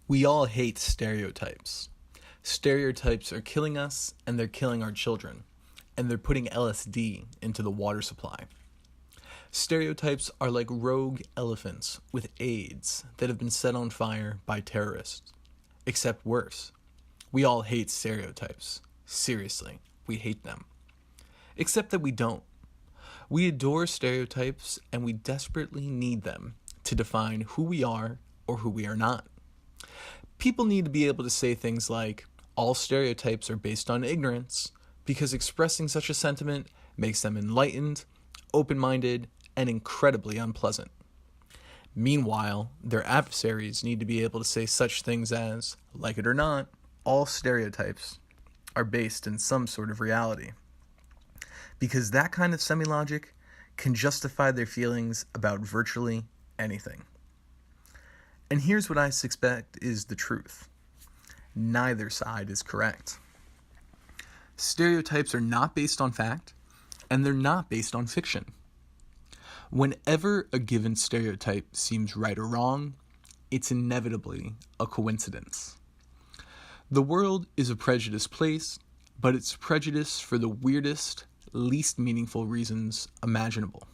We all hate stereotypes. Stereotypes are killing us, and they're killing our children, and they're putting LSD into the water supply. Stereotypes are like rogue elephants with AIDS that have been set on fire by terrorists. Except worse. We all hate stereotypes. Seriously, we hate them. Except that we don't. We adore stereotypes, and we desperately need them to define who we are or who we are not. People need to be able to say things like, all stereotypes are based on ignorance, because expressing such a sentiment makes them enlightened, open-minded, and incredibly unpleasant. Meanwhile, their adversaries need to be able to say such things as, like it or not, all stereotypes are based in some sort of reality. Because that kind of semi-logic can justify their feelings about virtually anything. And here's what I suspect is the truth. Neither side is correct. Stereotypes are not based on fact, and they're not based on fiction. Whenever a given stereotype seems right or wrong, it's inevitably a coincidence. The world is a prejudiced place, but it's prejudice for the weirdest, least meaningful reasons imaginable.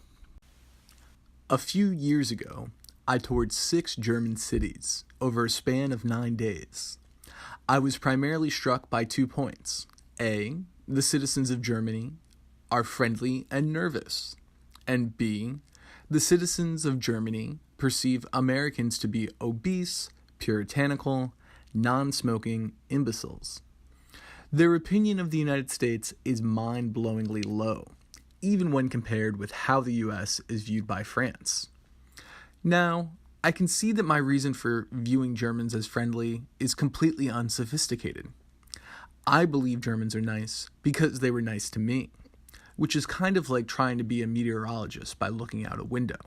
A few years ago, I toured 6 German cities over a span of 9 days. I was primarily struck by 2 points. A, the citizens of Germany are friendly and nervous. And B, the citizens of Germany perceive Americans to be obese, puritanical, non-smoking imbeciles. Their opinion of the United States is mind-blowingly low, even when compared with how the US is viewed by France. Now, I can see that my reason for viewing Germans as friendly is completely unsophisticated. I believe Germans are nice because they were nice to me, which is kind of like trying to be a meteorologist by looking out a window.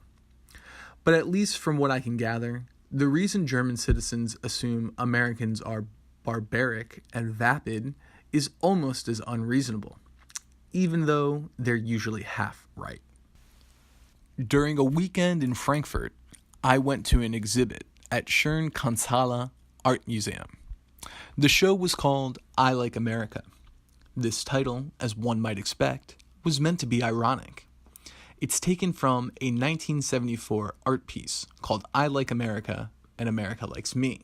But at least from what I can gather, the reason German citizens assume Americans are barbaric and vapid is almost as unreasonable, even though they're usually half right. During a weekend in Frankfurt, I went to an exhibit at Schön Kunsthalle Art Museum. The show was called I Like America. This title, as one might expect, was meant to be ironic. It's taken from a 1974 art piece called I Like America and America Likes Me,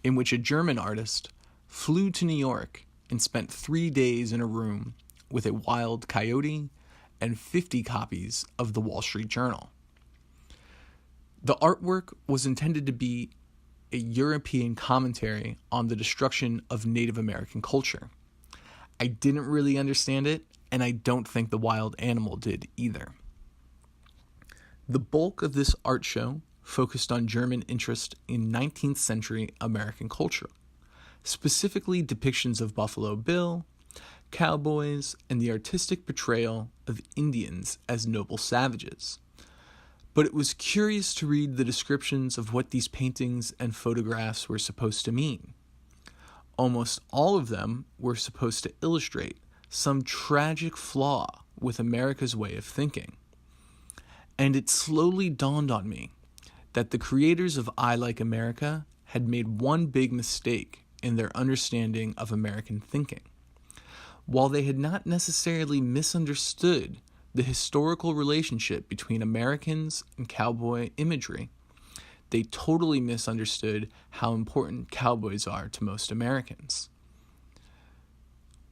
in which a German artist flew to New York and spent 3 days in a room with a wild coyote and 50 copies of the Wall Street Journal. The artwork was intended to be a European commentary on the destruction of Native American culture. I didn't really understand it, and I don't think the wild animal did either. The bulk of this art show focused on German interest in 19th century American culture, specifically depictions of Buffalo Bill, cowboys, and the artistic portrayal of Indians as noble savages. But it was curious to read the descriptions of what these paintings and photographs were supposed to mean. Almost all of them were supposed to illustrate some tragic flaw with America's way of thinking. And it slowly dawned on me that the creators of I Like America had made one big mistake in their understanding of American thinking. While they had not necessarily misunderstood the historical relationship between Americans and cowboy imagery, they totally misunderstood how important cowboys are to most Americans.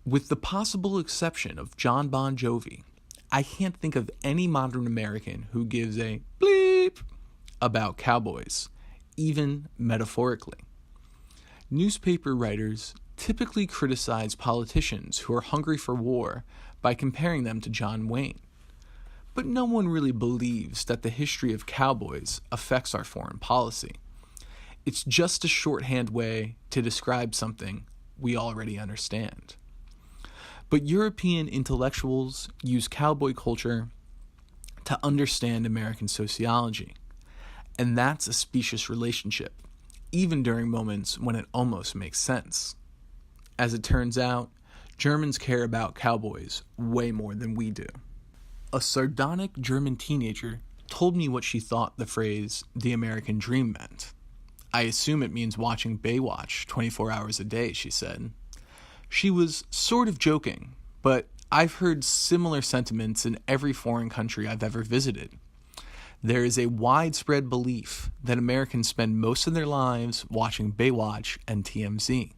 With the possible exception of John Bon Jovi, I can't think of any modern American who gives a bleep about cowboys, even metaphorically. Newspaper writers typically criticize politicians who are hungry for war by comparing them to John Wayne. But no one really believes that the history of cowboys affects our foreign policy. It's just a shorthand way to describe something we already understand. But European intellectuals use cowboy culture to understand American sociology. And that's a specious relationship, even during moments when it almost makes sense. As it turns out, Germans care about cowboys way more than we do. A sardonic German teenager told me what she thought the phrase, "the American dream" meant. I assume it means watching Baywatch 24 hours a day, she said. She was sort of joking, but I've heard similar sentiments in every foreign country I've ever visited. There is a widespread belief that Americans spend most of their lives watching Baywatch and TMZ.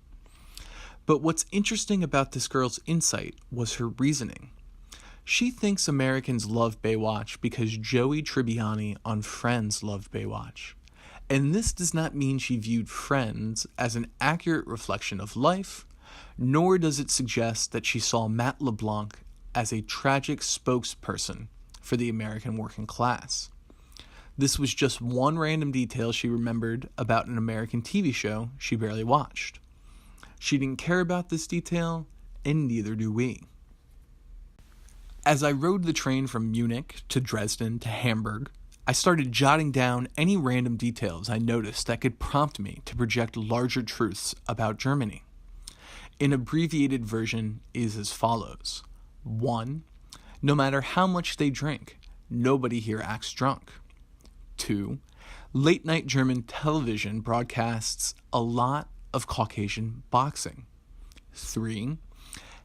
But what's interesting about this girl's insight was her reasoning. She thinks Americans love Baywatch because Joey Tribbiani on Friends loved Baywatch. And this does not mean she viewed Friends as an accurate reflection of life, nor does it suggest that she saw Matt LeBlanc as a tragic spokesperson for the American working class. This was just one random detail she remembered about an American TV show she barely watched. She didn't care about this detail, and neither do we. As I rode the train from Munich to Dresden to Hamburg, I started jotting down any random details I noticed that could prompt me to project larger truths about Germany. An abbreviated version is as follows. 1. No matter how much they drink, nobody here acts drunk. 2. Late-night German television broadcasts a lot of Caucasian boxing. 3.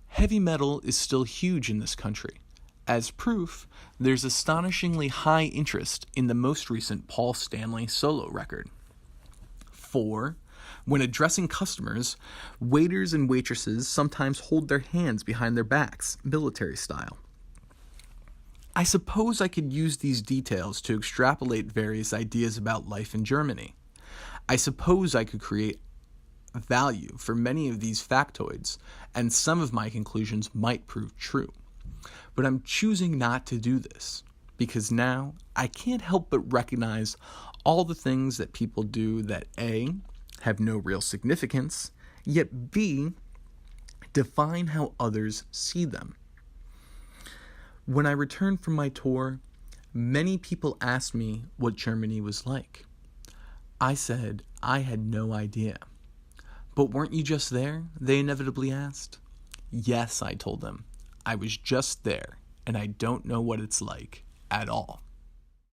Heavy metal is still huge in this country. As proof, there's astonishingly high interest in the most recent Paul Stanley solo record. 4. When addressing customers, waiters and waitresses sometimes hold their hands behind their backs, military style. I suppose I could use these details to extrapolate various ideas about life in Germany. I suppose I could create value for many of these factoids, and some of my conclusions might prove true. But I'm choosing not to do this, because now I can't help but recognize all the things that people do that A, have no real significance, yet B, define how others see them. When I returned from my tour, many people asked me what Germany was like. I said I had no idea. But weren't you just there? They inevitably asked. Yes, I told them. I was just there, and I don't know what it's like at all.